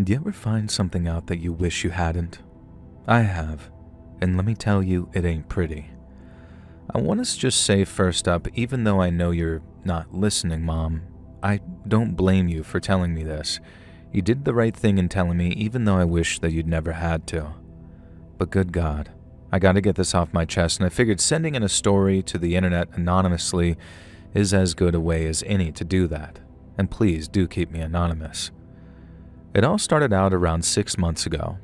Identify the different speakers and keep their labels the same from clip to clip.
Speaker 1: Do you ever find something out that you wish you hadn't? I have, and let me tell you, it ain't pretty. I want to just say first up, even though I know you're not listening, Mom, I don't blame you for telling me this. You did the right thing in telling me, even though I wish that you'd never had to. But good God, I gotta get this off my chest, and I figured sending in a story to the internet anonymously is as good a way as any to do that. And please do keep me anonymous. It all started out around 6 months ago.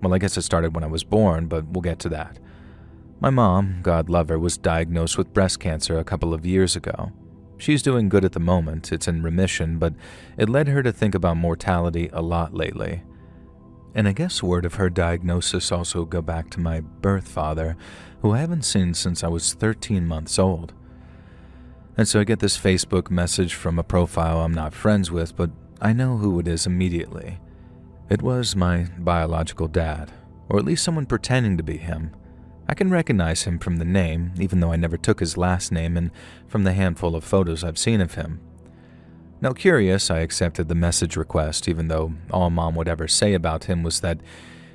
Speaker 1: Well, I guess it started when I was born, but we'll get to that. My mom, God love her, was diagnosed with breast cancer a couple of years ago. She's doing good at the moment, it's in remission, but it led her to think about mortality a lot lately. And I guess word of her diagnosis also go back to my birth father, who I haven't seen since I was 13 months old. And so I get this Facebook message from a profile I'm not friends with, but I know who it is immediately. It was my biological dad, or at least someone pretending to be him. I can recognize him from the name, even though I never took his last name, and from the handful of photos I've seen of him. Now curious, I accepted the message request, even though all Mom would ever say about him was that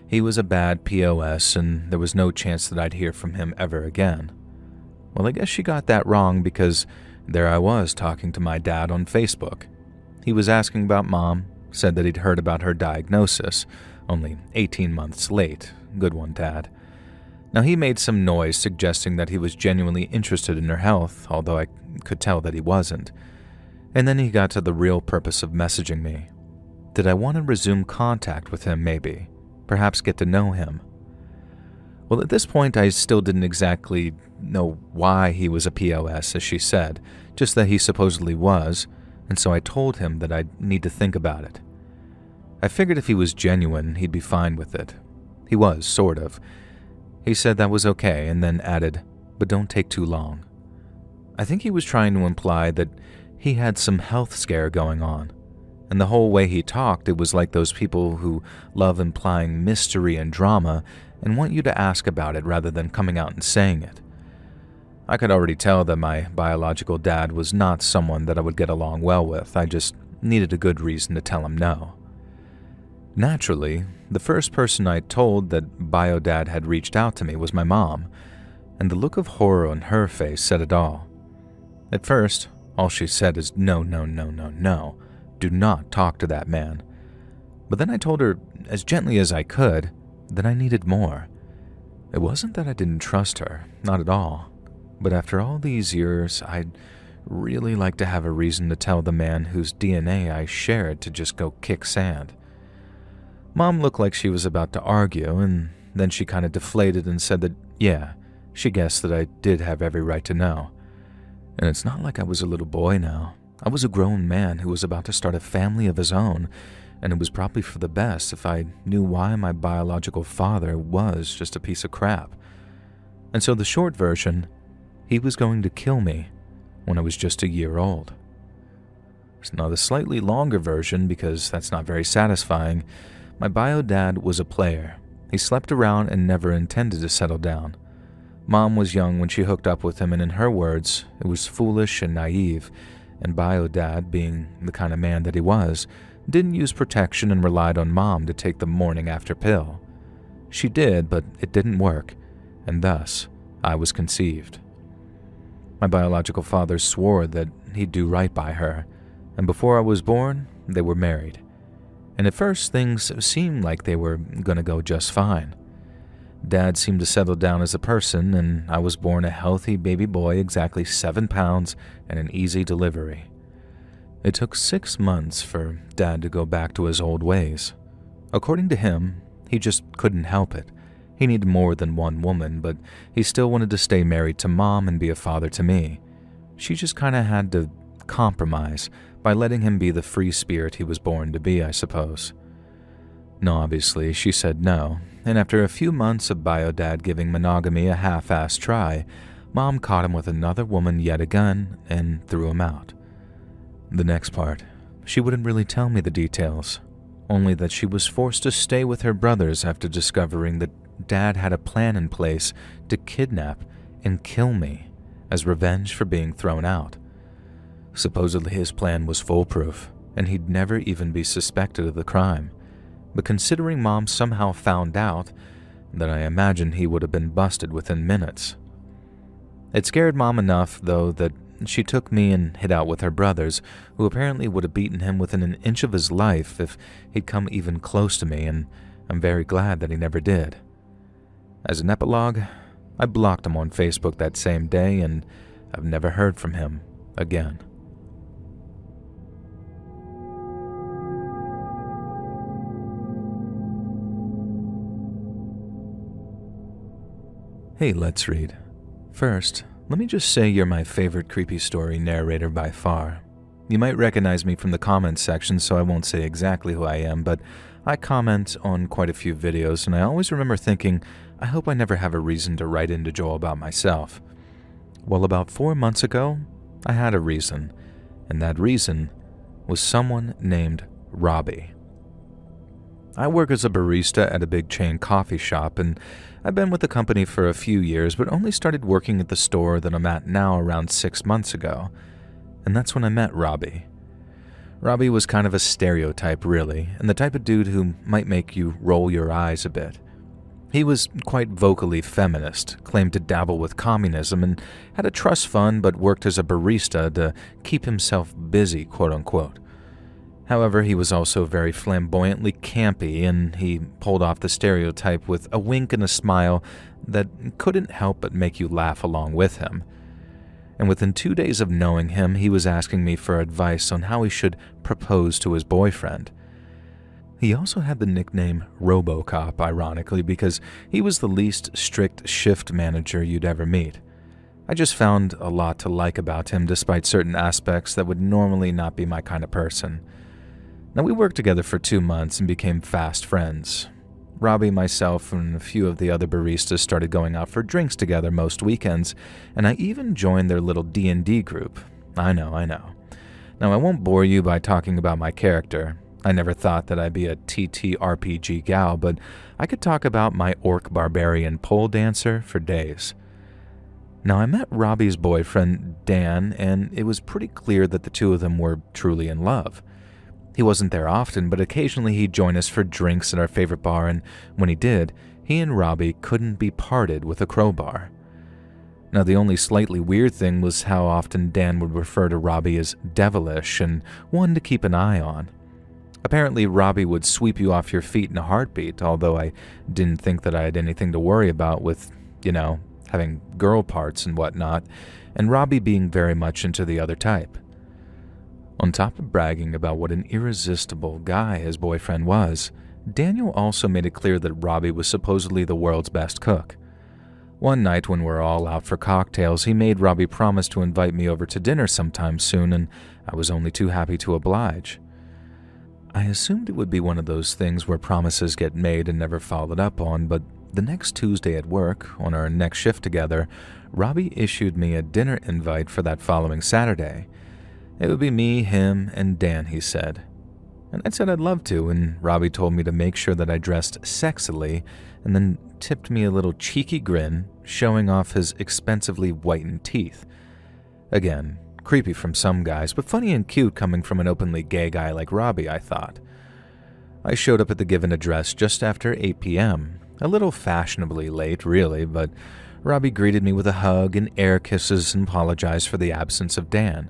Speaker 1: he was a bad POS and there was no chance that I'd hear from him ever again. Well, I guess she got that wrong, because there I was talking to my dad on Facebook. He was asking about Mom, said that he'd heard about her diagnosis, only 18 months late. Good one, Dad. Now he made some noise suggesting that he was genuinely interested in her health, although I could tell that he wasn't. And then he got to the real purpose of messaging me. Did I want to resume contact with him maybe? Perhaps get to know him? Well, at this point I still didn't exactly know why he was a POS, as she said, just that he supposedly was, and so I told him that I'd need to think about it. I figured if he was genuine, he'd be fine with it. He was, sort of. He said that was okay, and then added, but don't take too long. I think he was trying to imply that he had some health scare going on, and the whole way he talked, it was like those people who love implying mystery and drama and want you to ask about it rather than coming out and saying it. I could already tell that my biological dad was not someone that I would get along well with. I just needed a good reason to tell him no. Naturally, the first person I told that bio-dad had reached out to me was my mom, and the look of horror on her face said it all. At first, all she said is, no, no, no, no, no, do not talk to that man. But then I told her, as gently as I could, that I needed more. It wasn't that I didn't trust her, not at all. But after all these years, I'd really like to have a reason to tell the man whose DNA I shared to just go kick sand. Mom looked like she was about to argue, and then she kind of deflated and said that, yeah, she guessed that I did have every right to know. And it's not like I was a little boy now. I was a grown man who was about to start a family of his own, and it was probably for the best if I knew why my biological father was just a piece of crap. And so the short version, he was going to kill me when I was just a year old. Now the slightly longer version, because that's not very satisfying, my bio-dad was a player. He slept around and never intended to settle down. Mom was young when she hooked up with him, and in her words, it was foolish and naive, and bio-dad, being the kind of man that he was, didn't use protection and relied on Mom to take the morning after pill. She did, but it didn't work, and thus, I was conceived. My biological father swore that he'd do right by her, and before I was born, they were married. And at first, things seemed like they were going to go just fine. Dad seemed to settle down as a person, and I was born a healthy baby boy, exactly 7 pounds, and an easy delivery. It took 6 months for Dad to go back to his old ways. According to him, he just couldn't help it. He needed more than one woman, but he still wanted to stay married to Mom and be a father to me. She just kind of had to compromise by letting him be the free spirit he was born to be, I suppose. No, obviously, she said no, and after a few months of bio-dad giving monogamy a half-assed try, Mom caught him with another woman yet again and threw him out. The next part, she wouldn't really tell me the details, only that she was forced to stay with her brothers after discovering that Dad had a plan in place to kidnap and kill me as revenge for being thrown out. Supposedly his plan was foolproof, and he'd never even be suspected of the crime. but considering Mom somehow found out, then I imagine he would have been busted within minutes. It scared Mom enough, though, that she took me and hid out with her brothers, who apparently would have beaten him within an inch of his life if he'd come even close to me, and I'm very glad that he never did. As an epilogue, I blocked him on Facebook that same day, and I've never heard from him again. Hey, let's read. First, let me just say you're my favorite creepy story narrator by far. You might recognize me from the comments section, so I won't say exactly who I am, but I comment on quite a few videos, and I always remember thinking, I hope I never have a reason to write into Joel about myself. Well, about 4 months ago, I had a reason, and that reason was someone named Robbie. I work as a barista at a big chain coffee shop, and I've been with the company for a few years, but only started working at the store that I'm at now around 6 months ago. And that's when I met Robbie. Robbie was kind of a stereotype, really, and the type of dude who might make you roll your eyes a bit. He was quite vocally feminist, claimed to dabble with communism, and had a trust fund but worked as a barista to keep himself busy, quote-unquote. However, he was also very flamboyantly campy, and he pulled off the stereotype with a wink and a smile that couldn't help but make you laugh along with him. And within 2 days of knowing him, he was asking me for advice on how he should propose to his boyfriend. He also had the nickname RoboCop, ironically, because he was the least strict shift manager you'd ever meet. I just found a lot to like about him despite certain aspects that would normally not be my kind of person. Now, we worked together for 2 months and became fast friends. Robbie, myself, and a few of the other baristas started going out for drinks together most weekends, and I even joined their little D&D group. I know. Now, I won't bore you by talking about my character. I never thought that I'd be a TTRPG gal, but I could talk about my orc barbarian pole dancer for days. Now, I met Robbie's boyfriend, Dan, and it was pretty clear that the two of them were truly in love. He wasn't there often, but occasionally he'd join us for drinks at our favorite bar, and when he did, he and Robbie couldn't be parted with a crowbar. Now, the only slightly weird thing was how often Dan would refer to Robbie as devilish and one to keep an eye on. Apparently, Robbie would sweep you off your feet in a heartbeat, although I didn't think that I had anything to worry about with, having girl parts and whatnot, and Robbie being very much into the other type. On top of bragging about what an irresistible guy his boyfriend was, Daniel also made it clear that Robbie was supposedly the world's best cook. One night when we were all out for cocktails, he made Robbie promise to invite me over to dinner sometime soon, and I was only too happy to oblige. I assumed it would be one of those things where promises get made and never followed up on, but the next Tuesday at work, on our next shift together, Robbie issued me a dinner invite for that following Saturday. It would be me, him, and Dan, he said. And I said I'd love to, and Robbie told me to make sure that I dressed sexily, and then tipped me a little cheeky grin, showing off his expensively whitened teeth. Again, creepy from some guys, but funny and cute coming from an openly gay guy like Robbie, I thought. I showed up at the given address just after 8 p.m., a little fashionably late, really, but Robbie greeted me with a hug and air kisses and apologized for the absence of Dan.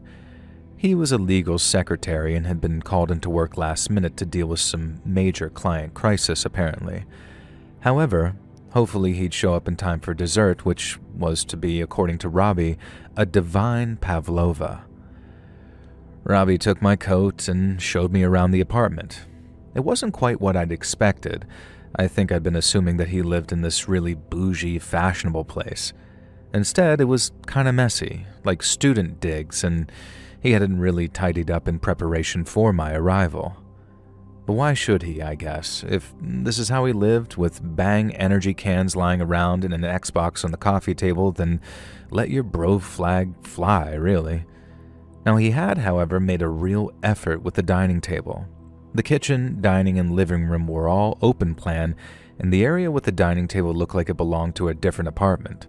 Speaker 1: He was a legal secretary and had been called into work last minute to deal with some major client crisis, apparently. However, hopefully he'd show up in time for dessert, which was to be, according to Robbie, a divine pavlova. Robbie took my coat and showed me around the apartment. It wasn't quite what I'd expected. I think I'd been assuming that he lived in this really bougie, fashionable place. Instead, it was kind of messy, like student digs, and he hadn't really tidied up in preparation for my arrival. But why should he, I guess? If this is how he lived, with Bang energy cans lying around and an Xbox on the coffee table, then let your bro flag fly, really. Now, he had, however, made a real effort with the dining table. The kitchen, dining, and living room were all open plan, and the area with the dining table looked like it belonged to a different apartment.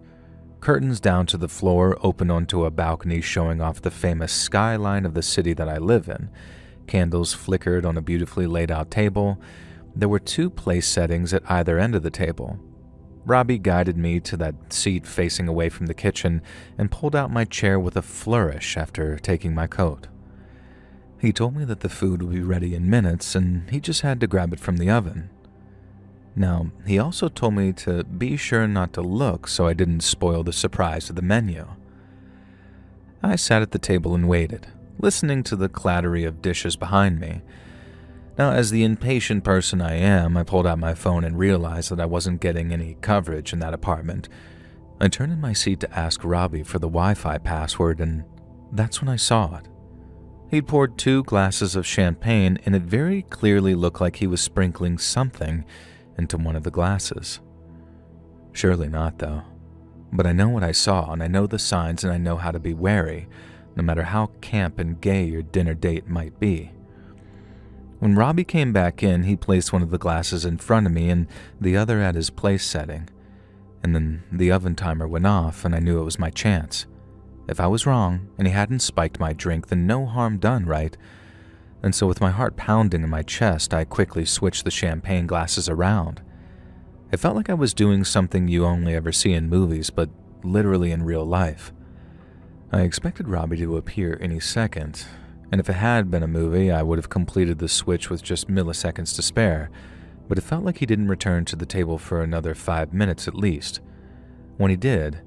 Speaker 1: Curtains down to the floor open onto a balcony showing off the famous skyline of the city that I live in. Candles flickered on a beautifully laid out table. There were 2 place settings at either end of the table. Robbie guided me to that seat facing away from the kitchen and pulled out my chair with a flourish after taking my coat. He told me that the food would be ready in minutes and he just had to grab it from the oven. Now, he also told me to be sure not to look so I didn't spoil the surprise of the menu. I sat at the table and waited, listening to the clattery of dishes behind me. Now, as the impatient person I am, I pulled out my phone and realized that I wasn't getting any coverage in that apartment. I turned in my seat to ask Robbie for the Wi-Fi password, and that's when I saw it. He'd poured 2 glasses of champagne, and it very clearly looked like he was sprinkling something into one of the glasses. Surely not, though. But I know what I saw, and I know the signs, and I know how to be wary, no matter how camp and gay your dinner date might be. When Robbie came back in, he placed one of the glasses in front of me and the other at his place setting. And then the oven timer went off, and I knew it was my chance. If I was wrong, and he hadn't spiked my drink, then no harm done, right? And so with my heart pounding in my chest, I quickly switched the champagne glasses around. It felt like I was doing something you only ever see in movies, but literally in real life. I expected Robbie to appear any second, and if it had been a movie, I would have completed the switch with just milliseconds to spare, but it felt like he didn't return to the table for another 5 minutes at least. When he did,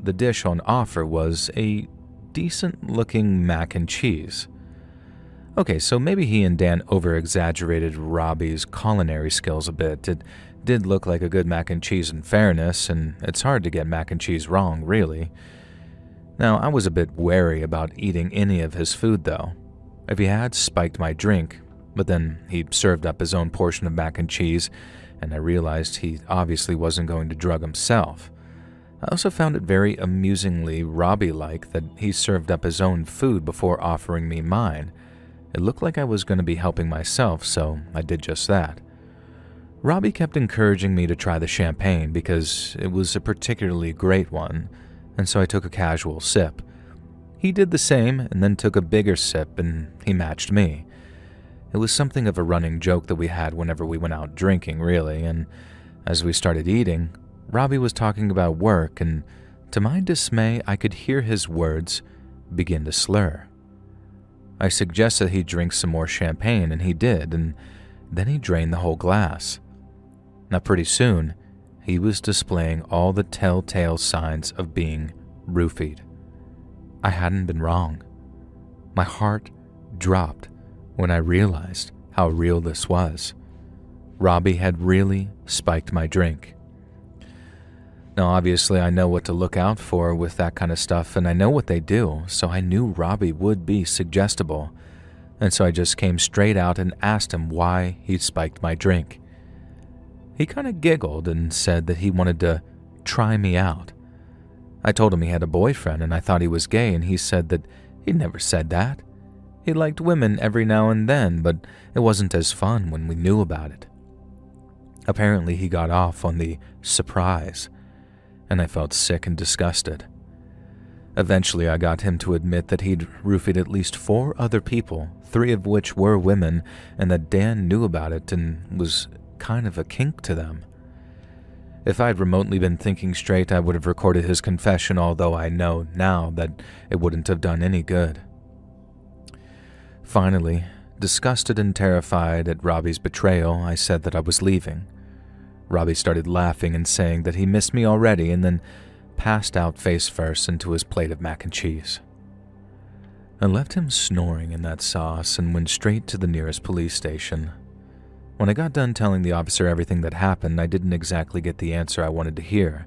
Speaker 1: the dish on offer was a decent-looking mac and cheese. Okay, so maybe he and Dan over-exaggerated Robbie's culinary skills a bit. It did look like a good mac and cheese in fairness, and it's hard to get mac and cheese wrong, really. Now, I was a bit wary about eating any of his food, though. If he had spiked my drink, but then he served up his own portion of mac and cheese, and I realized he obviously wasn't going to drug himself. I also found it very amusingly Robbie-like that he served up his own food before offering me mine. It looked like I was going to be helping myself, so I did just that. Robbie kept encouraging me to try the champagne because it was a particularly great one, and so I took a casual sip. He did the same and then took a bigger sip, and he matched me. It was something of a running joke that we had whenever we went out drinking, really, and as we started eating, Robbie was talking about work, and to my dismay, I could hear his words begin to slur. I suggested he drink some more champagne, and he did, and then he drained the whole glass. Now, pretty soon, he was displaying all the telltale signs of being roofied. I hadn't been wrong. My heart dropped when I realized how real this was. Robbie had really spiked my drink. Now, obviously, I know what to look out for with that kind of stuff, and I know what they do, so I knew Robbie would be suggestible, and so I just came straight out and asked him why he'd spiked my drink. He kind of giggled and said that he wanted to try me out. I told him he had a boyfriend and I thought he was gay, and he said that he'd never said that. He liked women every now and then, but it wasn't as fun when we knew about it. Apparently, he got off on the surprise, and I felt sick and disgusted. Eventually, I got him to admit that he'd roofied at least 4 other people, 3 of which were women, and that Dan knew about it and was kind of a kink to them. If I'd remotely been thinking straight, I would have recorded his confession, although I know now that it wouldn't have done any good. Finally, disgusted and terrified at Robbie's betrayal, I said that I was leaving. Robbie started laughing and saying that he missed me already, and then passed out face first into his plate of mac and cheese. I left him snoring in that sauce and went straight to the nearest police station. When I got done telling the officer everything that happened, I didn't exactly get the answer I wanted to hear.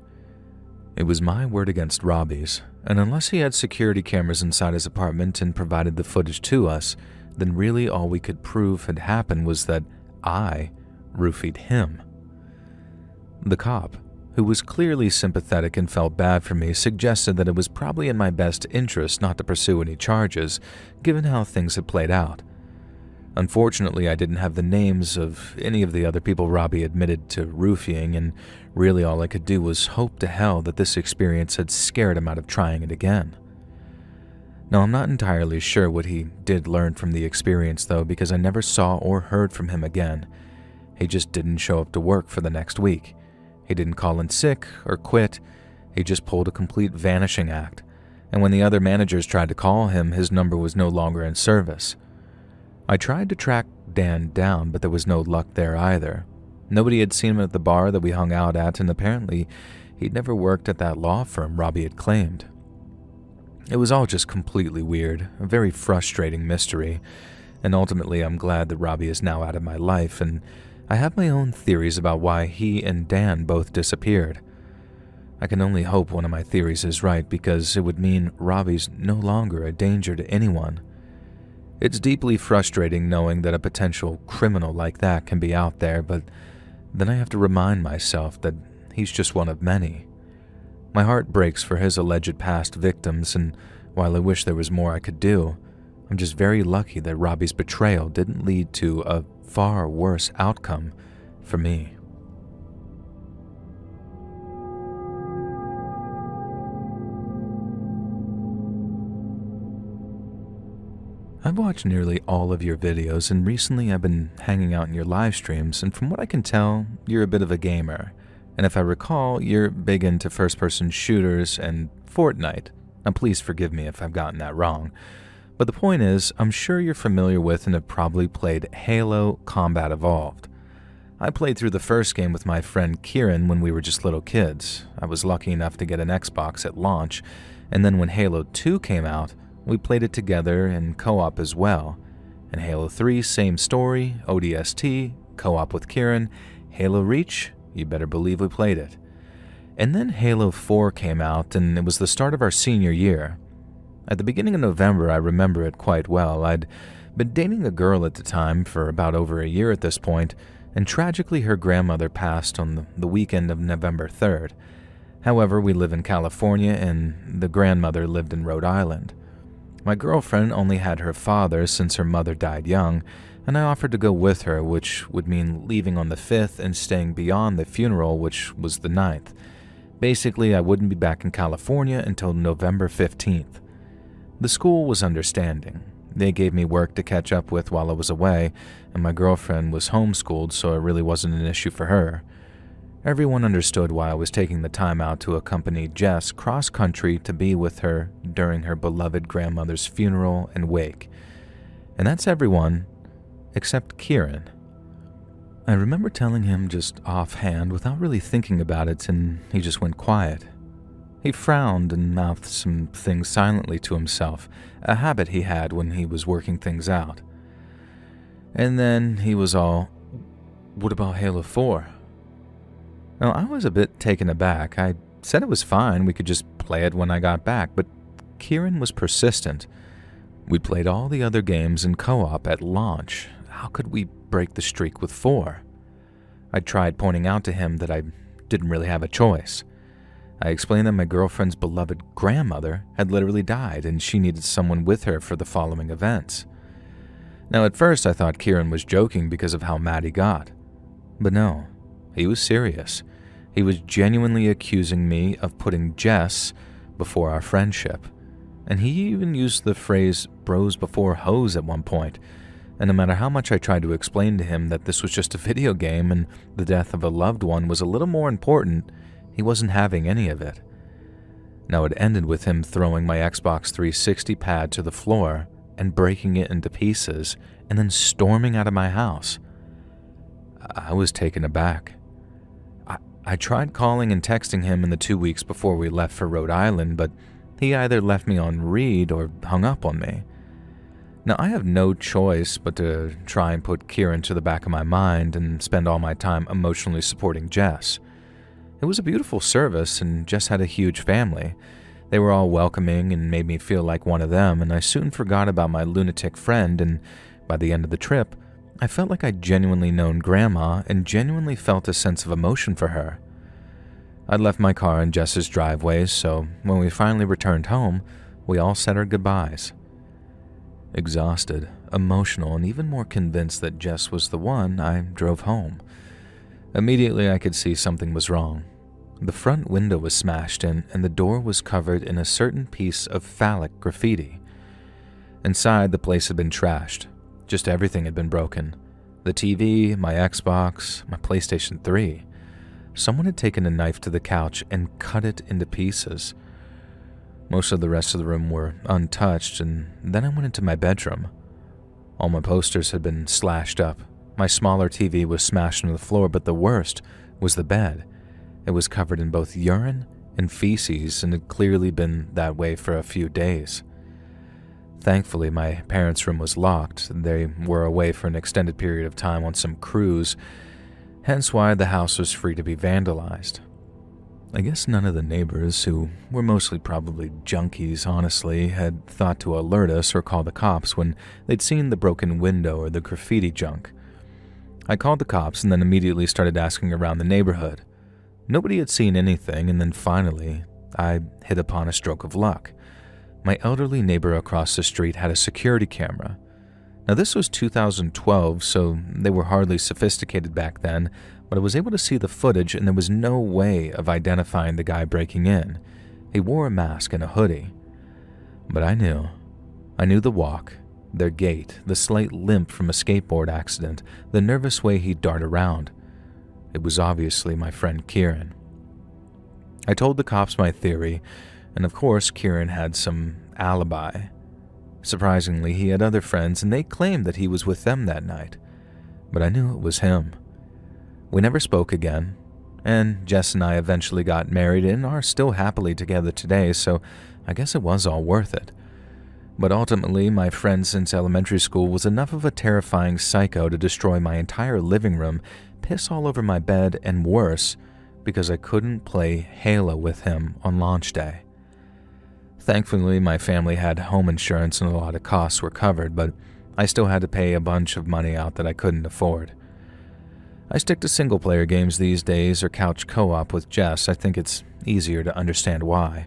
Speaker 1: It was my word against Robbie's, and unless he had security cameras inside his apartment and provided the footage to us, then really all we could prove had happened was that I roofied him. The cop, who was clearly sympathetic and felt bad for me, suggested that it was probably in my best interest not to pursue any charges, given how things had played out. Unfortunately, I didn't have the names of any of the other people Robbie admitted to roofing, and really all I could do was hope to hell that this experience had scared him out of trying it again. Now, I'm not entirely sure what he did learn from the experience, though, because I never saw or heard from him again. He just didn't show up to work for the next week. He didn't call in sick or quit. He just pulled a complete vanishing act. And when the other managers tried to call him, his number was no longer in service. I tried to track Dan down, but there was no luck there either. Nobody had seen him at the bar that we hung out at, and apparently he'd never worked at that law firm Robbie had claimed. It was all just completely weird, a very frustrating mystery, and ultimately I'm glad that Robbie is now out of my life, and I have my own theories about why he and Dan both disappeared. I can only hope one of my theories is right, because it would mean Robbie's no longer a danger to anyone. It's deeply frustrating knowing that a potential criminal like that can be out there, but then I have to remind myself that he's just one of many. My heart breaks for his alleged past victims, and while I wish there was more I could do, I'm just very lucky that Robbie's betrayal didn't lead to a far worse outcome for me. I've watched nearly all of your videos, and recently I've been hanging out in your live streams, and from what I can tell, you're a bit of a gamer. And if I recall, you're big into first-person shooters and Fortnite. Now please forgive me if I've gotten that wrong. But the point is, I'm sure you're familiar with and have probably played Halo Combat Evolved. I played through the first game with my friend Kieran when we were just little kids. I was lucky enough to get an Xbox at launch, and then when Halo 2 came out, we played it together in co-op as well. In Halo 3, same story, ODST, co-op with Kieran. Halo Reach, you better believe we played it. And then Halo 4 came out, and it was the start of our senior year. At the beginning of November, I remember it quite well. I'd been dating a girl at the time for about over a year at this point, and tragically her grandmother passed on the weekend of November 3rd. However, we live in California, and the grandmother lived in Rhode Island. My girlfriend only had her father since her mother died young, and I offered to go with her, which would mean leaving on the 5th and staying beyond the funeral, which was the 9th. Basically, I wouldn't be back in California until November 15th. The school was understanding. They gave me work to catch up with while I was away, and my girlfriend was homeschooled, so it really wasn't an issue for her. Everyone understood why I was taking the time out to accompany Jess cross-country to be with her during her beloved grandmother's funeral and wake. And that's everyone except Kieran. I remember telling him just offhand without really thinking about it, and he just went quiet. He frowned and mouthed some things silently to himself, a habit he had when he was working things out. And then he was all, "What about Halo 4? Now, I was a bit taken aback. I said it was fine, we could just play it when I got back, but Kieran was persistent. We played all the other games in co-op at launch. How could we break the streak with 4? I tried pointing out to him that I didn't really have a choice. I explained that my girlfriend's beloved grandmother had literally died and she needed someone with her for the following events. Now, at first I thought Kieran was joking because of how mad he got. But no, he was serious. He was genuinely accusing me of putting Jess before our friendship. And he even used the phrase bros before hoes at one point. And no matter how much I tried to explain to him that this was just a video game and the death of a loved one was a little more important, he wasn't having any of it. Now it ended with him throwing my Xbox 360 pad to the floor and breaking it into pieces and then storming out of my house. I was taken aback. I tried calling and texting him in the 2 weeks before we left for Rhode Island, but he either left me on read or hung up on me. Now, I have no choice but to try and put Kieran to the back of my mind and spend all my time emotionally supporting Jess. It was a beautiful service, and Jess had a huge family. They were all welcoming and made me feel like one of them, and I soon forgot about my lunatic friend, and by the end of the trip, I felt like I'd genuinely known Grandma and genuinely felt a sense of emotion for her. I'd left my car in Jess's driveway, so when we finally returned home, we all said our goodbyes. Exhausted, emotional, and even more convinced that Jess was the one, I drove home. Immediately I could see something was wrong. The front window was smashed in, and the door was covered in a certain piece of phallic graffiti. Inside, the place had been trashed. Just everything had been broken. The TV, my Xbox, my PlayStation 3. Someone had taken a knife to the couch and cut it into pieces. Most of the rest of the room were untouched, and then I went into my bedroom. All my posters had been slashed up. My smaller TV was smashed on the floor, but the worst was the bed. It was covered in both urine and feces and had clearly been that way for a few days. Thankfully, my parents' room was locked. They were away for an extended period of time on some cruise, hence why the house was free to be vandalized. I guess none of the neighbors, who were mostly probably junkies honestly, had thought to alert us or call the cops when they'd seen the broken window or the graffiti junk. I called the cops and then immediately started asking around the neighborhood. Nobody had seen anything, and then finally, I hit upon a stroke of luck. My elderly neighbor across the street had a security camera. Now this was 2012, so they were hardly sophisticated back then, but I was able to see the footage and there was no way of identifying the guy breaking in. He wore a mask and a hoodie. But I knew. I knew the walk, their gait, the slight limp from a skateboard accident, the nervous way he'd dart around. It was obviously my friend Kieran. I told the cops my theory, and of course Kieran had some alibi. Surprisingly, he had other friends and they claimed that he was with them that night. But I knew it was him. We never spoke again, and Jess and I eventually got married and are still happily together today, so I guess it was all worth it. But ultimately, my friend since elementary school was enough of a terrifying psycho to destroy my entire living room, piss all over my bed, and worse, because I couldn't play Halo with him on launch day. Thankfully, my family had home insurance and a lot of costs were covered, but I still had to pay a bunch of money out that I couldn't afford. I stick to single-player games these days or couch co-op with Jess. I think it's easier to understand why.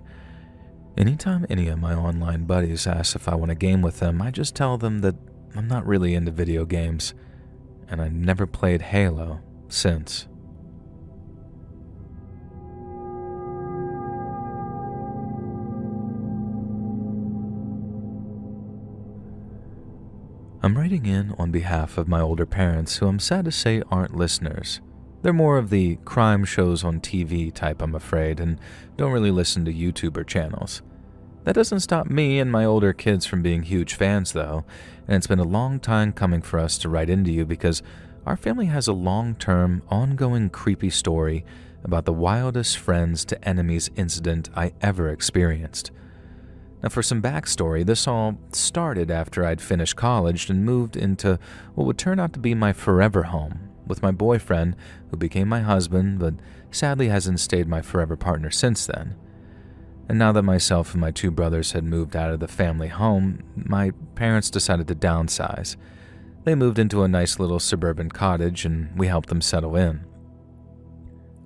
Speaker 1: Anytime any of my online buddies ask if I want to game with them, I just tell them that I'm not really into video games, and I've never played Halo since. I'm writing in on behalf of my older parents, who I'm sad to say aren't listeners. They're more of the crime shows on TV type, I'm afraid, and don't really listen to YouTuber channels. That doesn't stop me and my older kids from being huge fans, though, and it's been a long time coming for us to write into you because our family has a long-term, ongoing creepy story about the wildest friends to enemies incident I ever experienced. Now, for some backstory, this all started after I'd finished college and moved into what would turn out to be my forever home with my boyfriend, who became my husband, but sadly hasn't stayed my forever partner since then. And now that myself and my two brothers had moved out of the family home, my parents decided to downsize. They moved into a nice little suburban cottage, and we helped them settle in.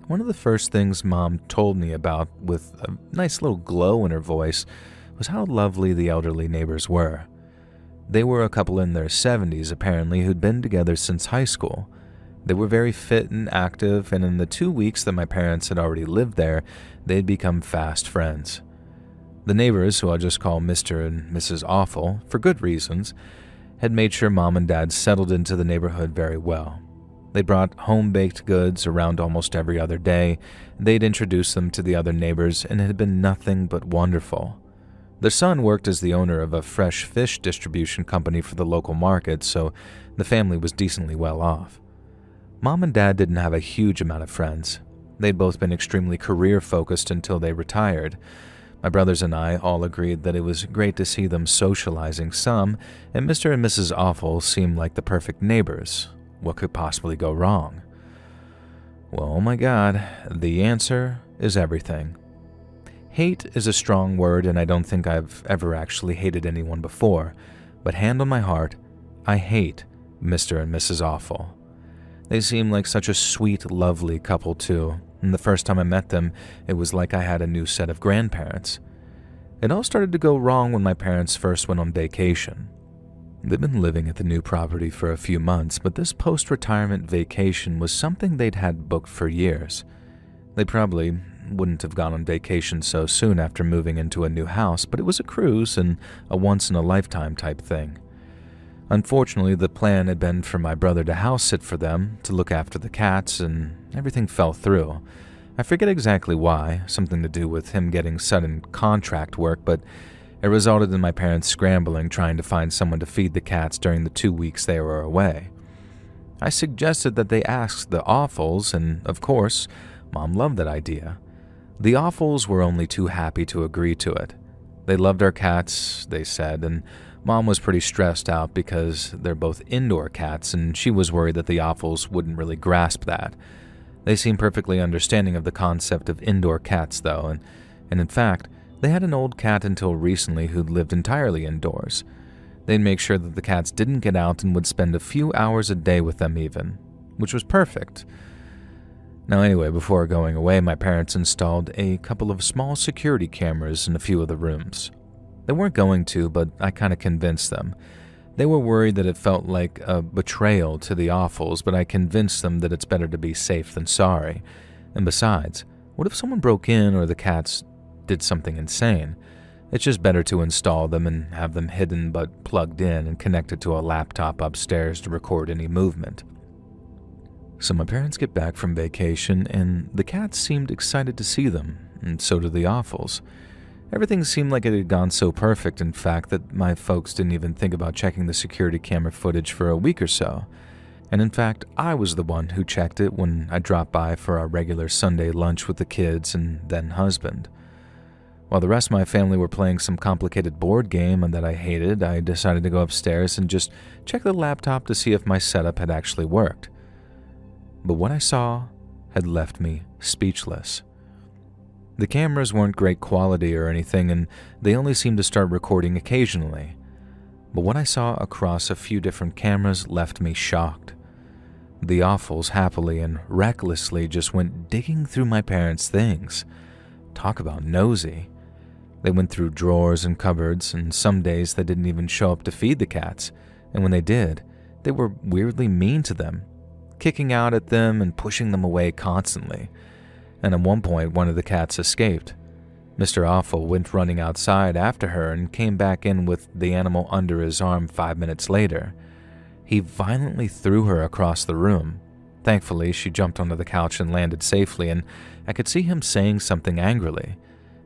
Speaker 1: One of the first things Mom told me about, with a nice little glow in her voice, was how lovely the elderly neighbors were. They were a couple in their 70s, apparently, who'd been together since high school. They were very fit and active, and in the 2 weeks that my parents had already lived there, they'd become fast friends. The neighbors, who I'll just call Mr. and Mrs. Awful, for good reasons, had made sure Mom and Dad settled into the neighborhood very well. They brought home-baked goods around almost every other day. They'd introduced them to the other neighbors, and it had been nothing but wonderful. Their son worked as the owner of a fresh fish distribution company for the local market, so the family was decently well off. Mom and Dad didn't have a huge amount of friends. They'd both been extremely career-focused until they retired. My brothers and I all agreed that it was great to see them socializing some, and Mr. and Mrs. Awful seemed like the perfect neighbors. What could possibly go wrong? Well, oh my God, the answer is everything. Hate is a strong word, and I don't think I've ever actually hated anyone before, but hand on my heart, I hate Mr. and Mrs. Awful. They seem like such a sweet, lovely couple too, and the first time I met them, it was like I had a new set of grandparents. It all started to go wrong when my parents first went on vacation. They'd been living at the new property for a few months, but this post-retirement vacation was something they'd had booked for years. They probably wouldn't have gone on vacation so soon after moving into a new house, but it was a cruise and a once-in-a-lifetime type thing. Unfortunately, the plan had been for my brother to house sit for them, to look after the cats, and everything fell through. I forget exactly why, something to do with him getting sudden contract work, but it resulted in my parents scrambling trying to find someone to feed the cats during the 2 weeks they were away. I suggested that they ask the Awfuls, and of course, Mom loved that idea. The Awfuls were only too happy to agree to it. They loved our cats, they said, and Mom was pretty stressed out because they're both indoor cats, and she was worried that the Awfuls wouldn't really grasp that. They seemed perfectly understanding of the concept of indoor cats, though, and in fact, they had an old cat until recently who'd lived entirely indoors. They'd make sure that the cats didn't get out and would spend a few hours a day with them even, which was perfect. Now anyway, before going away, my parents installed a couple of small security cameras in a few of the rooms. They weren't going to, but I kind of convinced them. They were worried that it felt like a betrayal to the Awfuls, but I convinced them that it's better to be safe than sorry. And besides, what if someone broke in or the cats did something insane? It's just better to install them and have them hidden but plugged in and connected to a laptop upstairs to record any movement. So my parents get back from vacation, and the cats seemed excited to see them, and so did the Awfuls. Everything seemed like it had gone so perfect, in fact, that my folks didn't even think about checking the security camera footage for a week or so. And in fact, I was the one who checked it when I dropped by for our regular Sunday lunch with the kids and then husband. While the rest of my family were playing some complicated board game that I hated, I decided to go upstairs and just check the laptop to see if my setup had actually worked. But what I saw had left me speechless. The cameras weren't great quality or anything, and they only seemed to start recording occasionally. But what I saw across a few different cameras left me shocked. The Awfuls happily and recklessly just went digging through my parents' things. Talk about nosy. They went through drawers and cupboards, and some days they didn't even show up to feed the cats, and when they did, they were weirdly mean to them, kicking out at them and pushing them away constantly. And at one point, one of the cats escaped. Mr. Awful went running outside after her and came back in with the animal under his arm 5 minutes later. He violently threw her across the room. Thankfully, she jumped onto the couch and landed safely, and I could see him saying something angrily,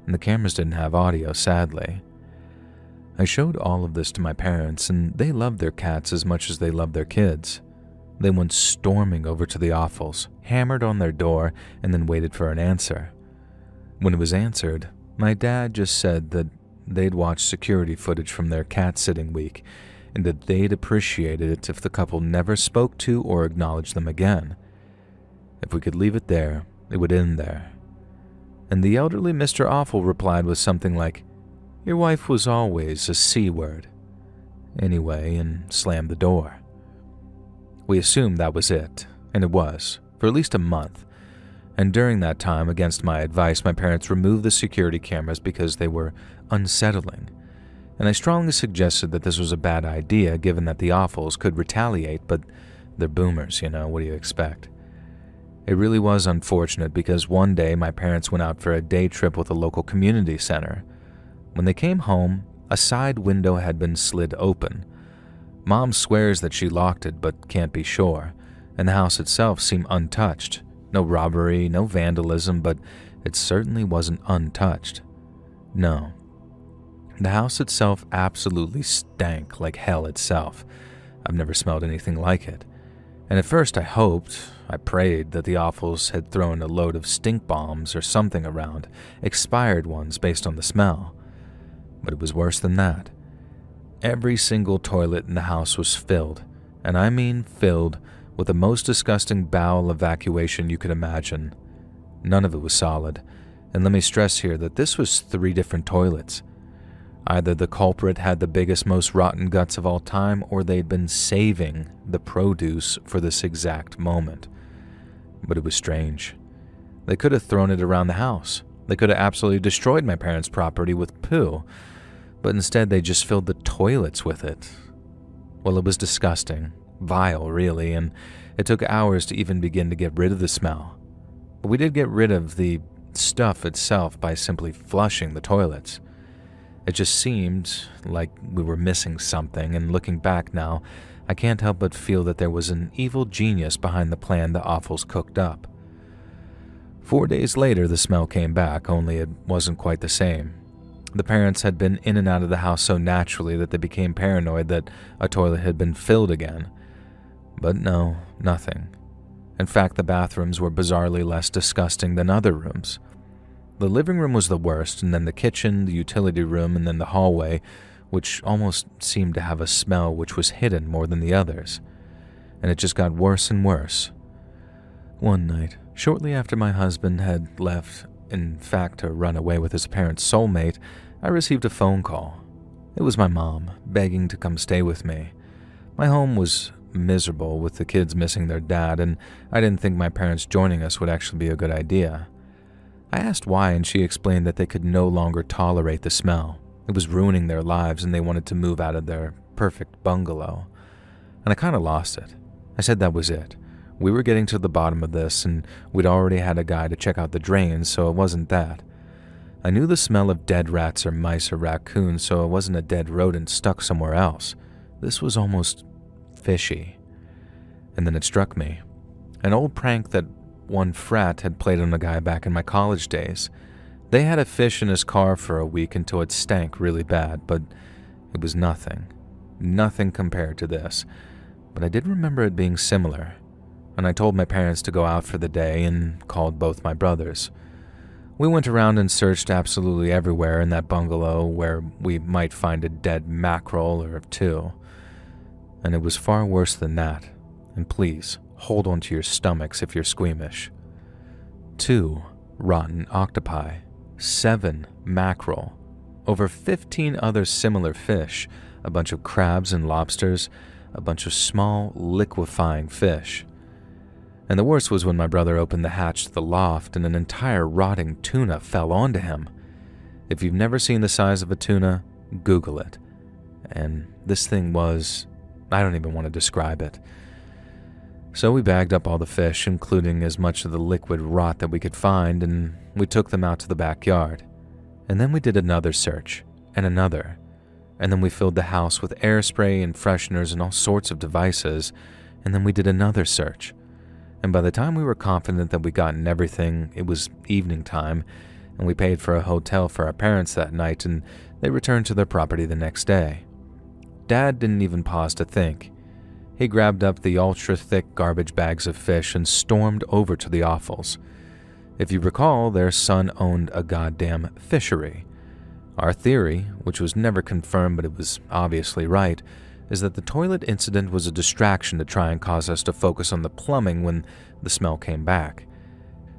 Speaker 1: and the cameras didn't have audio, sadly. I showed all of this to my parents, and they loved their cats as much as they loved their kids. They went storming over to the Awfuls, hammered on their door, and then waited for an answer. When it was answered, my dad just said that they'd watched security footage from their cat-sitting week, and that they'd appreciate it if the couple never spoke to or acknowledged them again. If we could leave it there, it would end there. And the elderly Mr. Awful replied with something like, "Your wife was always a C-word." Anyway, and slammed the door. We assumed that was it, and it was, for at least a month. And during that time, against my advice, my parents removed the security cameras because they were unsettling. And I strongly suggested that this was a bad idea given that the Awfuls could retaliate, but they're boomers, what do you expect? It really was unfortunate because one day my parents went out for a day trip with a local community center. When they came home, a side window had been slid open. Mom swears that she locked it but can't be sure, and the house itself seemed untouched. No robbery, no vandalism, but it certainly wasn't untouched. No. The house itself absolutely stank like hell itself. I've never smelled anything like it. And at first I prayed that the Awfuls had thrown a load of stink bombs or something around, expired ones based on the smell. But it was worse than that. Every single toilet in the house was filled, and I mean filled, with the most disgusting bowel evacuation you could imagine. None of it was solid, and let me stress here that this was 3 different toilets. Either the culprit had the biggest, most rotten guts of all time, or they'd been saving the produce for this exact moment. But it was strange. They could have thrown it around the house. They could have absolutely destroyed my parents' property with poo, but instead they just filled the toilets with it. Well, it was disgusting, vile really, and it took hours to even begin to get rid of the smell. But we did get rid of the stuff itself by simply flushing the toilets. It just seemed like we were missing something, and looking back now, I can't help but feel that there was an evil genius behind the plan the offals cooked up. 4 days later, the smell came back, only it wasn't quite the same. The parents had been in and out of the house so naturally that they became paranoid that a toilet had been filled again. But no, nothing. In fact, the bathrooms were bizarrely less disgusting than other rooms. The living room was the worst, and then the kitchen, the utility room, and then the hallway, which almost seemed to have a smell which was hidden more than the others. And it just got worse and worse. One night, shortly after my husband had left, in fact to run away with his parents' soulmate, I received a phone call. It was my mom, begging to come stay with me. My home was miserable with the kids missing their dad, and I didn't think my parents joining us would actually be a good idea. I asked why, and she explained that they could no longer tolerate the smell. It was ruining their lives, and they wanted to move out of their perfect bungalow. And I kind of lost it. I said that was it. We were getting to the bottom of this, and we'd already had a guy to check out the drains, so it wasn't that. I knew the smell of dead rats or mice or raccoons, so it wasn't a dead rodent stuck somewhere else. This was almost fishy. And then it struck me. An old prank that one frat had played on a guy back in my college days. They had a fish in his car for a week until it stank really bad, but it was nothing. Nothing compared to this. But I did remember it being similar. And I told my parents to go out for the day and called both my brothers. We went around and searched absolutely everywhere in that bungalow where we might find a dead mackerel or two. And it was far worse than that. And please, hold on to your stomachs if you're squeamish. 2 rotten octopi, 7 mackerel, over 15 other similar fish, a bunch of crabs and lobsters, a bunch of small, liquefying fish. And the worst was when my brother opened the hatch to the loft and an entire rotting tuna fell onto him. If you've never seen the size of a tuna, Google it. And this thing was... I don't even want to describe it. So we bagged up all the fish, including as much of the liquid rot that we could find, and we took them out to the backyard. And then we did another search, and another. And then we filled the house with air spray and fresheners and all sorts of devices, and then we did another search. And by the time we were confident that we'd gotten everything, it was evening time, and we paid for a hotel for our parents that night, and they returned to their property the next day. Dad didn't even pause to think. He grabbed up the ultra-thick garbage bags of fish and stormed over to the offals. If you recall, their son owned a goddamn fishery. Our theory, which was never confirmed but it was obviously right, is that the toilet incident was a distraction to try and cause us to focus on the plumbing when the smell came back.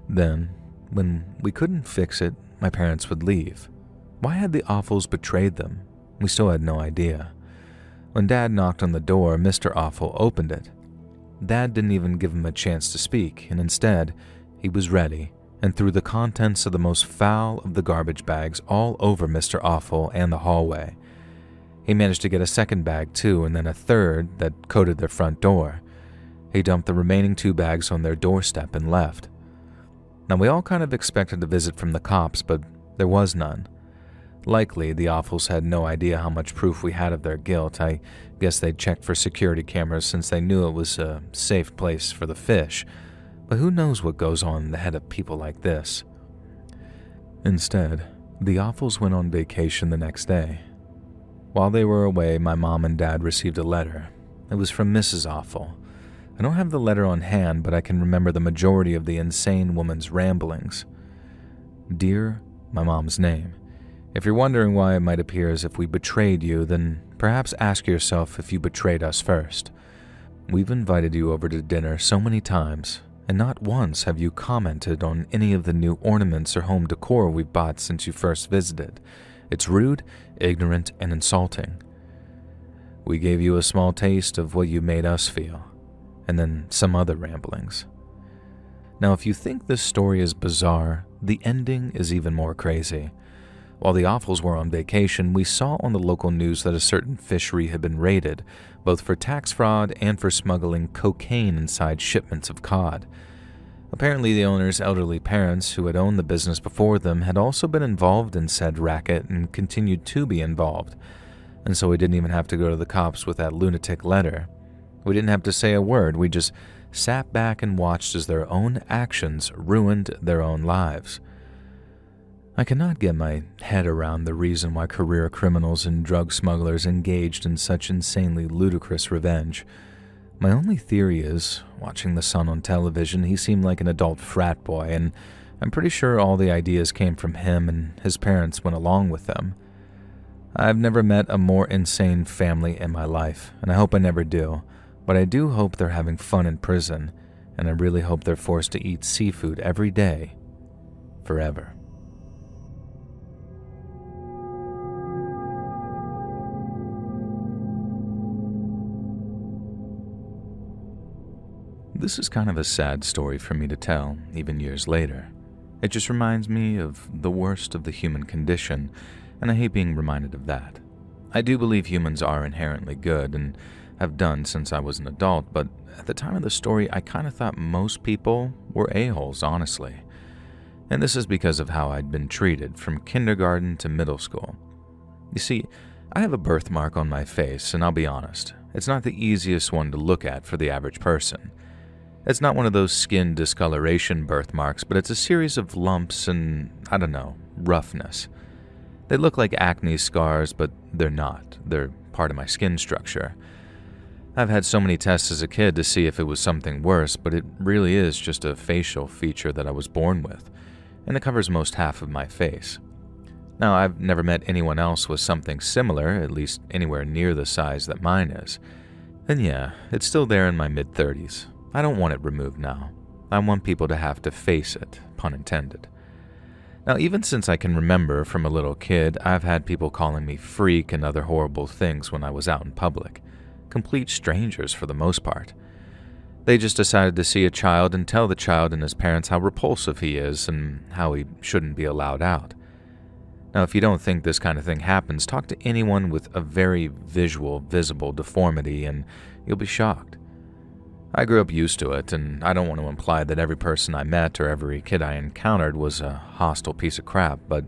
Speaker 1: Then, when we couldn't fix it, my parents would leave. Why had the offals betrayed them? We still had no idea. When Dad knocked on the door, Mr. Awful opened it. Dad didn't even give him a chance to speak, and instead, he was ready and threw the contents of the most foul of the garbage bags all over Mr. Awful and the hallway. He managed to get a second bag too, and then a third that coated their front door. He dumped the remaining 2 bags on their doorstep and left. Now, we all kind of expected a visit from the cops, but there was none. Likely, the Awfuls had no idea how much proof we had of their guilt. I guess they'd checked for security cameras since they knew it was a safe place for the fish. But who knows what goes on in the head of people like this? Instead, the Awfuls went on vacation the next day. While they were away, my mom and dad received a letter. It was from Mrs. Awful. I don't have the letter on hand, but I can remember the majority of the insane woman's ramblings. Dear, my mom's name. If you're wondering why it might appear as if we betrayed you, then perhaps ask yourself if you betrayed us first. We've invited you over to dinner so many times, and not once have you commented on any of the new ornaments or home decor we've bought since you first visited. It's rude, ignorant, and insulting. We gave you a small taste of what you made us feel, and then some other ramblings. Now, if you think this story is bizarre, the ending is even more crazy. While the Awfuls were on vacation, we saw on the local news that a certain fishery had been raided, both for tax fraud and for smuggling cocaine inside shipments of cod. Apparently, the owner's elderly parents, who had owned the business before them, had also been involved in said racket and continued to be involved, and so we didn't even have to go to the cops with that lunatic letter. We didn't have to say a word, we just sat back and watched as their own actions ruined their own lives. I cannot get my head around the reason why career criminals and drug smugglers engaged in such insanely ludicrous revenge. My only theory is, watching the son on television, he seemed like an adult frat boy, and I'm pretty sure all the ideas came from him and his parents went along with them. I've never met a more insane family in my life, and I hope I never do, but I do hope they're having fun in prison, and I really hope they're forced to eat seafood every day, forever. This is kind of a sad story for me to tell, even years later. It just reminds me of the worst of the human condition, and I hate being reminded of that. I do believe humans are inherently good, and have done since I was an adult, but at the time of the story, I kind of thought most people were a-holes, honestly. And this is because of how I'd been treated from kindergarten to middle school. You see, I have a birthmark on my face, and I'll be honest, it's not the easiest one to look at for the average person. It's not one of those skin discoloration birthmarks, but it's a series of lumps and, I don't know, roughness. They look like acne scars, but they're not. They're part of my skin structure. I've had so many tests as a kid to see if it was something worse, but it really is just a facial feature that I was born with, and it covers most half of my face. Now, I've never met anyone else with something similar, at least anywhere near the size that mine is. And yeah, it's still there in my mid-30s. I don't want it removed now. I want people to have to face it, pun intended. Now, even since I can remember from a little kid, I've had people calling me freak and other horrible things when I was out in public. Complete strangers for the most part. They just decided to see a child and tell the child and his parents how repulsive he is and how he shouldn't be allowed out. Now, if you don't think this kind of thing happens, talk to anyone with a very visible deformity and you'll be shocked. I grew up used to it, and I don't want to imply that every person I met or every kid I encountered was a hostile piece of crap, but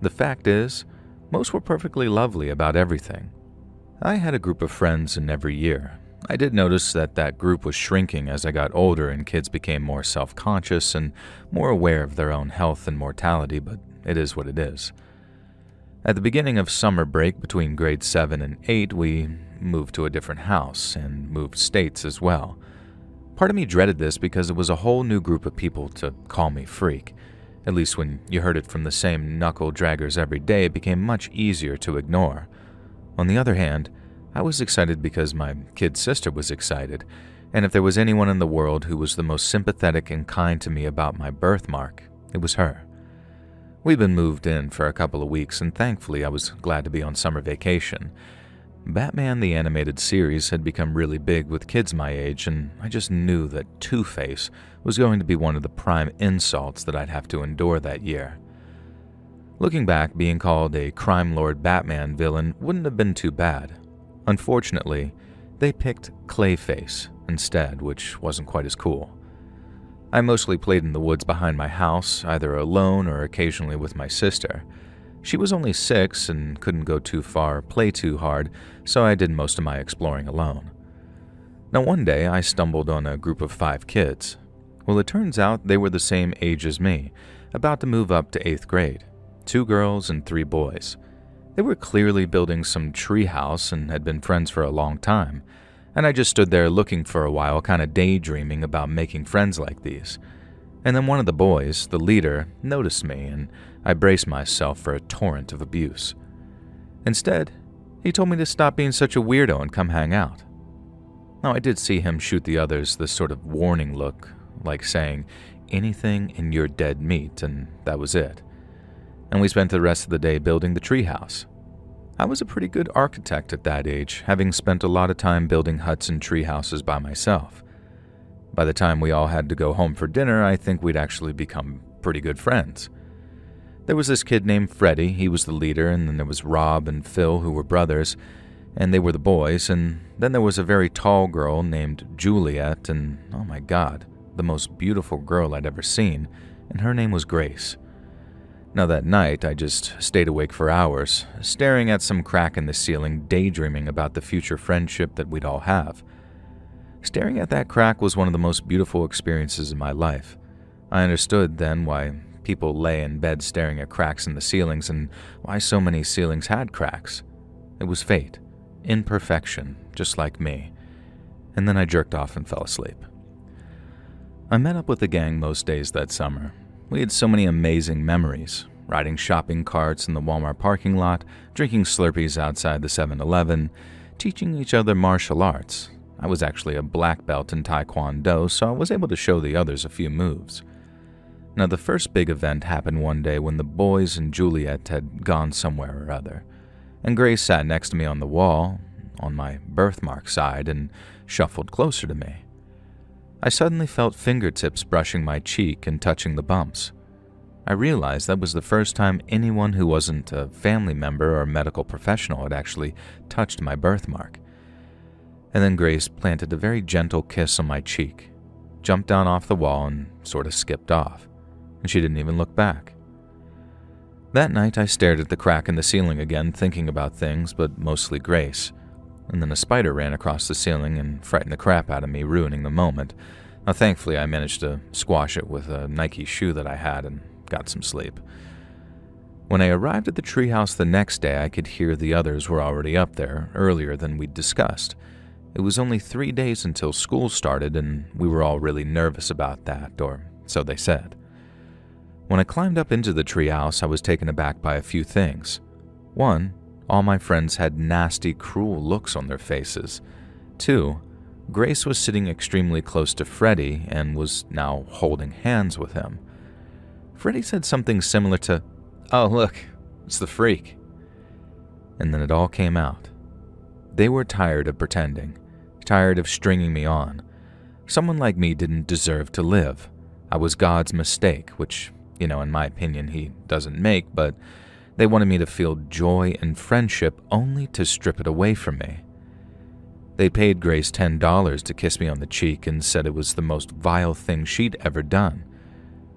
Speaker 1: the fact is, most were perfectly lovely about everything. I had a group of friends in every year. I did notice that group was shrinking as I got older and kids became more self-conscious and more aware of their own health and mortality, but it is what it is. At the beginning of summer break between grades 7 and 8, we moved to a different house and moved states as well. Part of me dreaded this because it was a whole new group of people to call me freak. At least when you heard it from the same knuckle-draggers every day, it became much easier to ignore. On the other hand, I was excited because my kid sister was excited, and if there was anyone in the world who was the most sympathetic and kind to me about my birthmark, it was her. We'd been moved in for a couple of weeks, and thankfully I was glad to be on summer vacation. Batman the Animated Series had become really big with kids my age, and I just knew that Two-Face was going to be one of the prime insults that I'd have to endure that year. Looking back, being called a crime lord Batman villain wouldn't have been too bad. Unfortunately, they picked Clayface instead, which wasn't quite as cool. I mostly played in the woods behind my house, either alone or occasionally with my sister. She was only 6 and couldn't go too far or play too hard, so I did most of my exploring alone. Now one day I stumbled on a group of 5 kids. Well, it turns out they were the same age as me, about to move up to 8th grade. 2 girls and 3 boys. They were clearly building some treehouse and had been friends for a long time, and I just stood there looking for a while, kind of daydreaming about making friends like these. And then one of the boys, the leader, noticed me, and I braced myself for a torrent of abuse. Instead, he told me to stop being such a weirdo and come hang out. Now, I did see him shoot the others this sort of warning look, like saying, anything in your dead meat, and that was it. And we spent the rest of the day building the treehouse. I was a pretty good architect at that age, having spent a lot of time building huts and treehouses by myself. By the time we all had to go home for dinner, I think we'd actually become pretty good friends. There was this kid named Freddie, he was the leader, and then there was Rob and Phil, who were brothers, and they were the boys, and then there was a very tall girl named Juliet, and oh my god, the most beautiful girl I'd ever seen, and her name was Grace. Now that night, I just stayed awake for hours, staring at some crack in the ceiling, daydreaming about the future friendship that we'd all have. Staring at that crack was one of the most beautiful experiences in my life. I understood then why people lay in bed staring at cracks in the ceilings and why so many ceilings had cracks. It was fate, imperfection, just like me. And then I jerked off and fell asleep. I met up with the gang most days that summer. We had so many amazing memories, riding shopping carts in the Walmart parking lot, drinking Slurpees outside the 7-Eleven, teaching each other martial arts. I was actually a black belt in Taekwondo, so I was able to show the others a few moves. Now, the first big event happened one day when the boys and Juliet had gone somewhere or other, and Grace sat next to me on the wall, on my birthmark side, and shuffled closer to me. I suddenly felt fingertips brushing my cheek and touching the bumps. I realized that was the first time anyone who wasn't a family member or a medical professional had actually touched my birthmark. And then Grace planted a very gentle kiss on my cheek, jumped down off the wall, and sort of skipped off, and she didn't even look back. That night, I stared at the crack in the ceiling again, thinking about things, but mostly Grace. And then a spider ran across the ceiling and frightened the crap out of me, ruining the moment. Now, thankfully, I managed to squash it with a Nike shoe that I had and got some sleep. When I arrived at the treehouse the next day, I could hear the others were already up there, earlier than we'd discussed. It was only 3 days until school started, and we were all really nervous about that, or so they said. When I climbed up into the treehouse, I was taken aback by a few things. One, all my friends had nasty, cruel looks on their faces. 2, Grace was sitting extremely close to Freddie and was now holding hands with him. Freddie said something similar to, "Oh, look, it's the freak." And then it all came out. They were tired of pretending, tired of stringing me on. Someone like me didn't deserve to live. I was God's mistake, which, in my opinion, he doesn't make, but they wanted me to feel joy and friendship only to strip it away from me. They paid Grace $10 to kiss me on the cheek and said it was the most vile thing she'd ever done.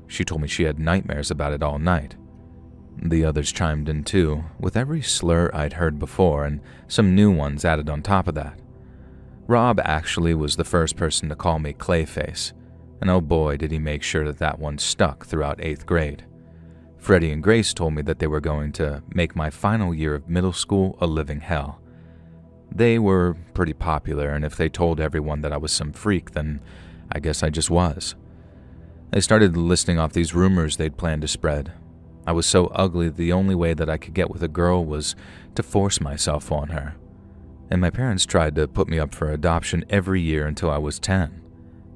Speaker 1: She told me she had nightmares about it all night. The others chimed in too, with every slur I'd heard before and some new ones added on top of that. Rob actually was the first person to call me Clayface, and oh boy did he make sure that one stuck throughout 8th grade. Freddie and Grace told me that they were going to make my final year of middle school a living hell. They were pretty popular, and if they told everyone that I was some freak, then I guess I just was. They started listing off these rumors they'd planned to spread. I was so ugly the only way that I could get with a girl was to force myself on her. And my parents tried to put me up for adoption every year until I was 10.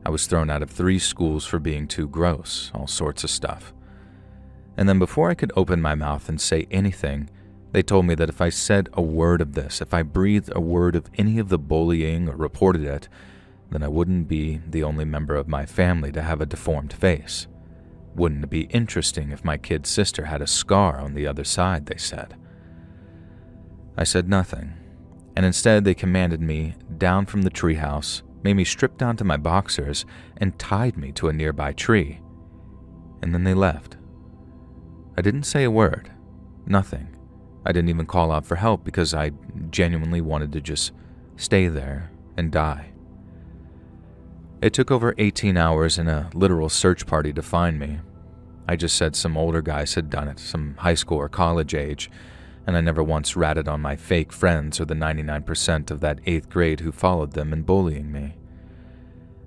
Speaker 1: I was thrown out of 3 schools for being too gross, all sorts of stuff. And then before I could open my mouth and say anything, they told me that if I said a word of this, if I breathed a word of any of the bullying or reported it, then I wouldn't be the only member of my family to have a deformed face. Wouldn't it be interesting if my kid sister had a scar on the other side, they said. I said nothing, and instead they commanded me down from the treehouse, made me strip down to my boxers, and tied me to a nearby tree. And then they left. I didn't say a word, nothing. I didn't even call out for help because I genuinely wanted to just stay there and die. It took over 18 hours and a literal search party to find me. I just said some older guys had done it, some high school or college age, and I never once ratted on my fake friends or the 99% of that 8th grade who followed them in bullying me.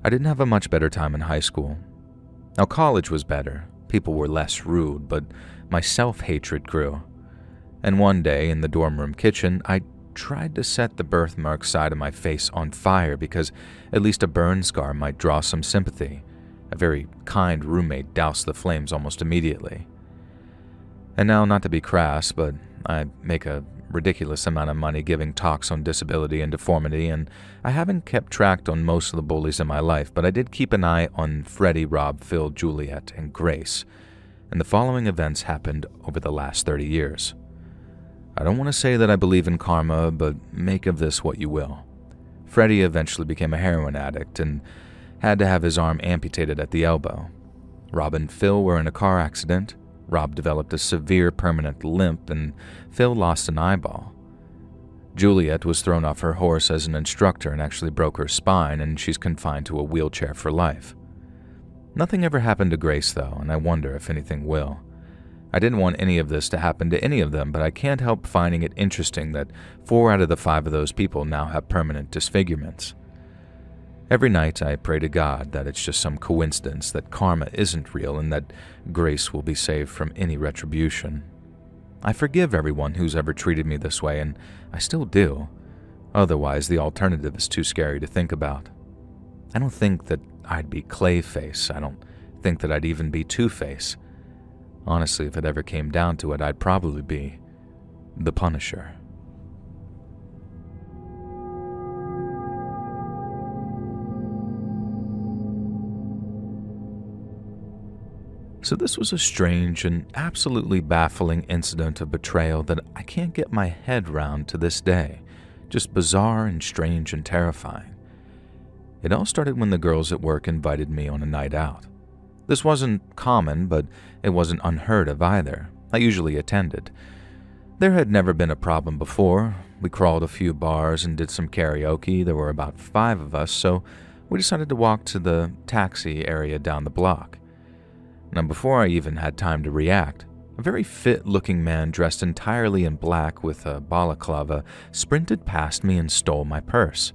Speaker 1: I didn't have a much better time in high school. Now, college was better. People were less rude, but my self-hatred grew. And one day, in the dorm room kitchen, I tried to set the birthmark side of my face on fire because at least a burn scar might draw some sympathy. A very kind roommate doused the flames almost immediately. And now, not to be crass, but I make a ridiculous amount of money giving talks on disability and deformity, and I haven't kept track on most of the bullies in my life, but I did keep an eye on Freddie, Rob, Phil, Juliet, and Grace, and the following events happened over the last 30 years. I don't want to say that I believe in karma, but make of this what you will. Freddie eventually became a heroin addict, and had to have his arm amputated at the elbow. Rob and Phil were in a car accident. Rob developed a severe permanent limp, and Phil lost an eyeball. Juliet was thrown off her horse as an instructor and actually broke her spine, and she's confined to a wheelchair for life. Nothing ever happened to Grace, though, and I wonder if anything will. I didn't want any of this to happen to any of them, but I can't help finding it interesting that 4 out of the 5 of those people now have permanent disfigurements. Every night I pray to God that it's just some coincidence, that karma isn't real, and that Grace will be saved from any retribution. I forgive everyone who's ever treated me this way, and I still do. Otherwise, the alternative is too scary to think about. I don't think that I'd be Clayface. I don't think that I'd even be Two-Face. Honestly, if it ever came down to it, I'd probably be the Punisher. So this was a strange and absolutely baffling incident of betrayal that I can't get my head round to this day. Just bizarre and strange and terrifying. It all started when the girls at work invited me on a night out. This wasn't common, but it wasn't unheard of either. I usually attended. There had never been a problem before. We crawled a few bars and did some karaoke. There were about 5 of us, so we decided to walk to the taxi area down the block. Now, before I even had time to react, a very fit-looking man dressed entirely in black with a balaclava sprinted past me and stole my purse.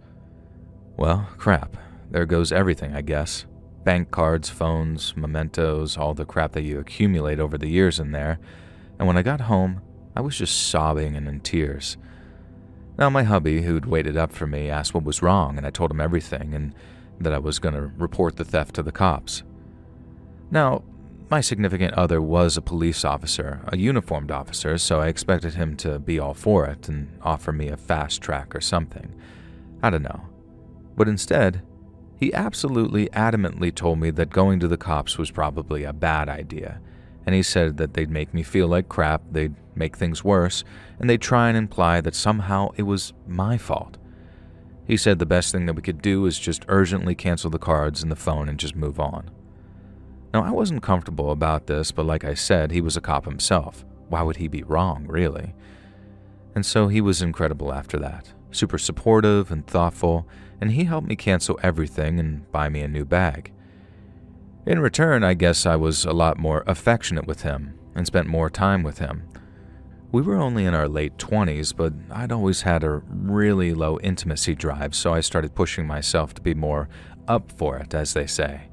Speaker 1: Well, crap. There goes everything, I guess. Bank cards, phones, mementos, all the crap that you accumulate over the years in there. And when I got home, I was just sobbing and in tears. Now, my hubby, who'd waited up for me, asked what was wrong, and I told him everything, and that I was going to report the theft to the cops. Now, my significant other was a police officer, a uniformed officer, so I expected him to be all for it and offer me a fast track or something. I don't know. But instead, he absolutely adamantly told me that going to the cops was probably a bad idea, and he said that they'd make me feel like crap, they'd make things worse, and they'd try and imply that somehow it was my fault. He said the best thing that we could do is just urgently cancel the cards and the phone and just move on. Now, I wasn't comfortable about this, but like I said, he was a cop himself. Why would he be wrong, really? And so he was incredible after that. Super supportive and thoughtful, and he helped me cancel everything and buy me a new bag. In return, I guess I was a lot more affectionate with him and spent more time with him. We were only in our late 20s, but I'd always had a really low intimacy drive, so I started pushing myself to be more up for it, as they say.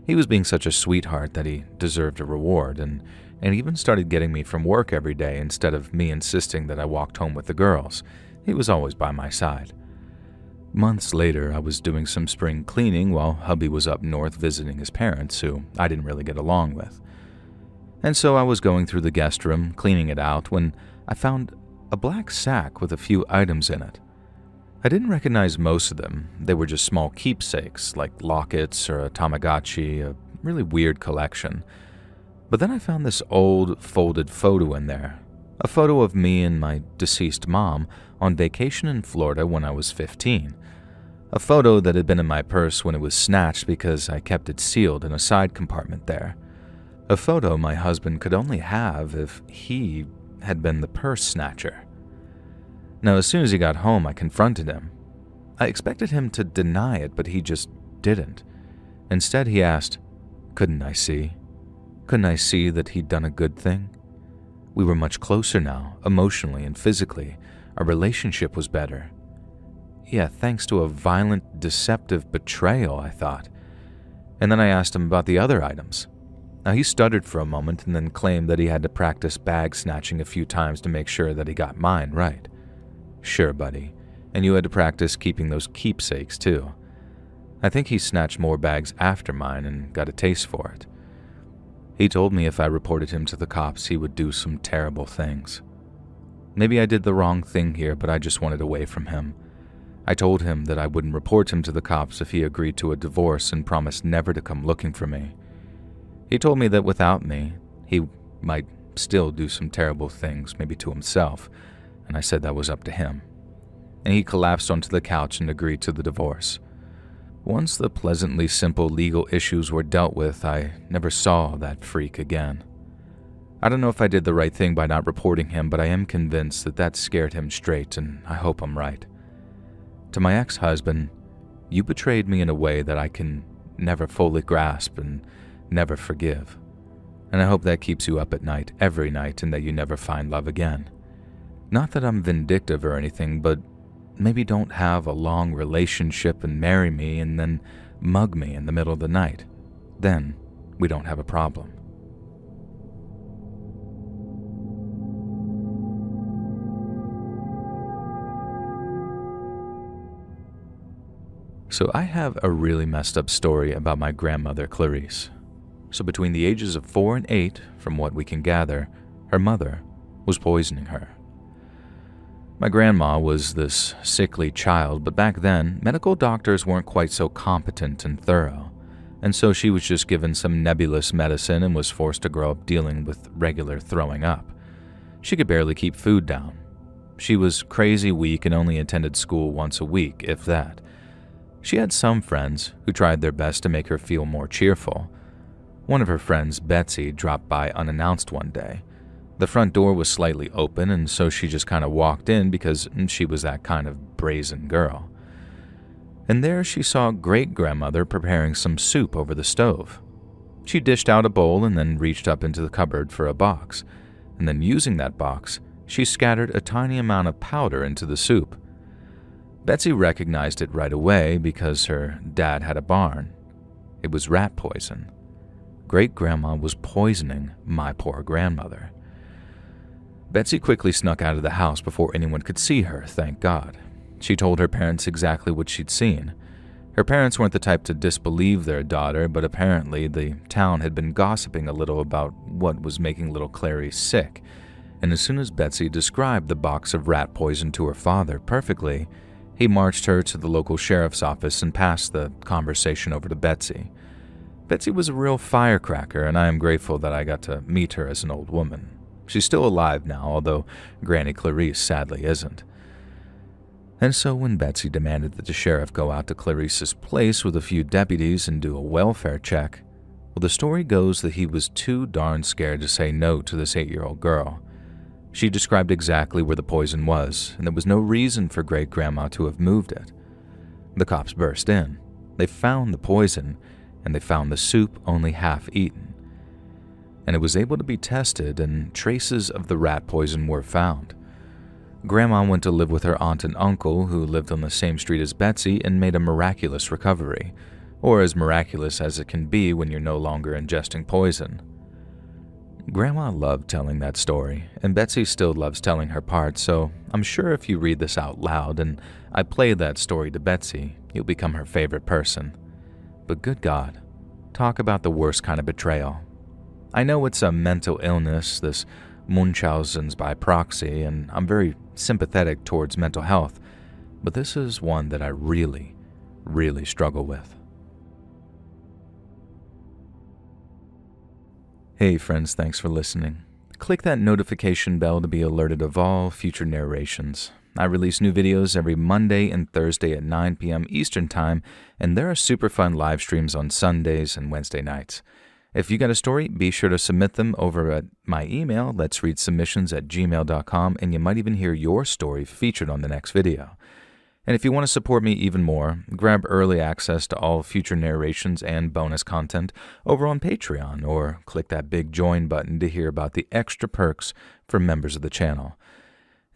Speaker 1: He was being such a sweetheart that he deserved a reward, and even started getting me from work every day instead of me insisting that I walked home with the girls. He was always by my side. Months later, I was doing some spring cleaning while hubby was up north visiting his parents, who I didn't really get along with. And so I was going through the guest room, cleaning it out, when I found a black sack with a few items in it. I didn't recognize most of them. They were just small keepsakes, like lockets or a Tamagotchi, a really weird collection. But then I found this old, folded photo in there. A photo of me and my deceased mom on vacation in Florida when I was 15. A photo that had been in my purse when it was snatched because I kept it sealed in a side compartment there. A photo my husband could only have if he had been the purse snatcher. Now, as soon as he got home, I confronted him. I expected him to deny it, but he just didn't. Instead, he asked, "Couldn't I see? Couldn't I see that he'd done a good thing? We were much closer now, emotionally and physically. Our relationship was better." Yeah, thanks to a violent, deceptive betrayal, I thought. And then I asked him about the other items. Now, he stuttered for a moment and then claimed that he had to practice bag snatching a few times to make sure that he got mine right. Sure, buddy, and you had to practice keeping those keepsakes too. I think he snatched more bags after mine and got a taste for it. He told me if I reported him to the cops, he would do some terrible things. Maybe I did the wrong thing here, but I just wanted away from him. I told him that I wouldn't report him to the cops if he agreed to a divorce and promised never to come looking for me. He told me that without me, he might still do some terrible things, maybe to himself, and I said that was up to him. And he collapsed onto the couch and agreed to the divorce. Once the pleasantly simple legal issues were dealt with, I never saw that freak again. I don't know if I did the right thing by not reporting him, but I am convinced that scared him straight, and I hope I'm right. To my ex-husband, you betrayed me in a way that I can never fully grasp and never forgive. And I hope that keeps you up at night, every night, and that you never find love again. Not that I'm vindictive or anything, but maybe don't have a long relationship and marry me and then mug me in the middle of the night. Then we don't have a problem. So I have a really messed up story about my grandmother, Clarice. So between the ages of 4 and 8, from what we can gather, her mother was poisoning her. My grandma was this sickly child, but back then, medical doctors weren't quite so competent and thorough, and so she was just given some nebulous medicine and was forced to grow up dealing with regular throwing up. She could barely keep food down. She was crazy weak and only attended school once a week, if that. She had some friends who tried their best to make her feel more cheerful. One of her friends, Betsy, dropped by unannounced one day. The front door was slightly open, and so she just kind of walked in because she was that kind of brazen girl. And there she saw great-grandmother preparing some soup over the stove. She dished out a bowl and then reached up into the cupboard for a box, and then using that box, she scattered a tiny amount of powder into the soup. Betsy recognized it right away because her dad had a barn. It was rat poison. Great-grandma was poisoning my poor grandmother. Betsy quickly snuck out of the house before anyone could see her, thank God. She told her parents exactly what she'd seen. Her parents weren't the type to disbelieve their daughter, but apparently the town had been gossiping a little about what was making little Clary sick, and as soon as Betsy described the box of rat poison to her father perfectly, he marched her to the local sheriff's office and passed the conversation over to Betsy. Betsy was a real firecracker, and I am grateful that I got to meet her as an old woman. She's still alive now, although Granny Clarice sadly isn't. And so when Betsy demanded that the sheriff go out to Clarice's place with a few deputies and do a welfare check, well, the story goes that he was too darn scared to say no to this 8-year-old girl. She described exactly where the poison was, and there was no reason for great-grandma to have moved it. The cops burst in. They found the poison, and they found the soup only half eaten. And it was able to be tested, and traces of the rat poison were found. Grandma went to live with her aunt and uncle, who lived on the same street as Betsy, and made a miraculous recovery, or as miraculous as it can be when you're no longer ingesting poison. Grandma loved telling that story, and Betsy still loves telling her part, so I'm sure if you read this out loud and I play that story to Betsy, you'll become her favorite person. But good God, talk about the worst kind of betrayal. I know it's a mental illness, this Munchausen's by proxy, and I'm very sympathetic towards mental health, but this is one that I really, really struggle with. Hey friends, thanks for listening. Click that notification bell to be alerted of all future narrations. I release new videos every Monday and Thursday at 9 p.m. Eastern Time, and there are super fun live streams on Sundays and Wednesday nights. If you got a story, be sure to submit them over at my email, letsreadsubmissions@gmail.com, and you might even hear your story featured on the next video. And if you want to support me even more, grab early access to all future narrations and bonus content over on Patreon, or click that big join button to hear about the extra perks for members of the channel.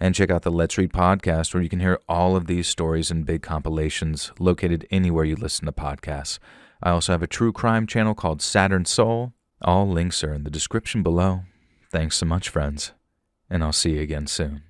Speaker 1: And check out the Let's Read podcast, where you can hear all of these stories in big compilations located anywhere you listen to podcasts. I also have a true crime channel called Saturn Soul. All links are in the description below. Thanks so much, friends, and I'll see you again soon.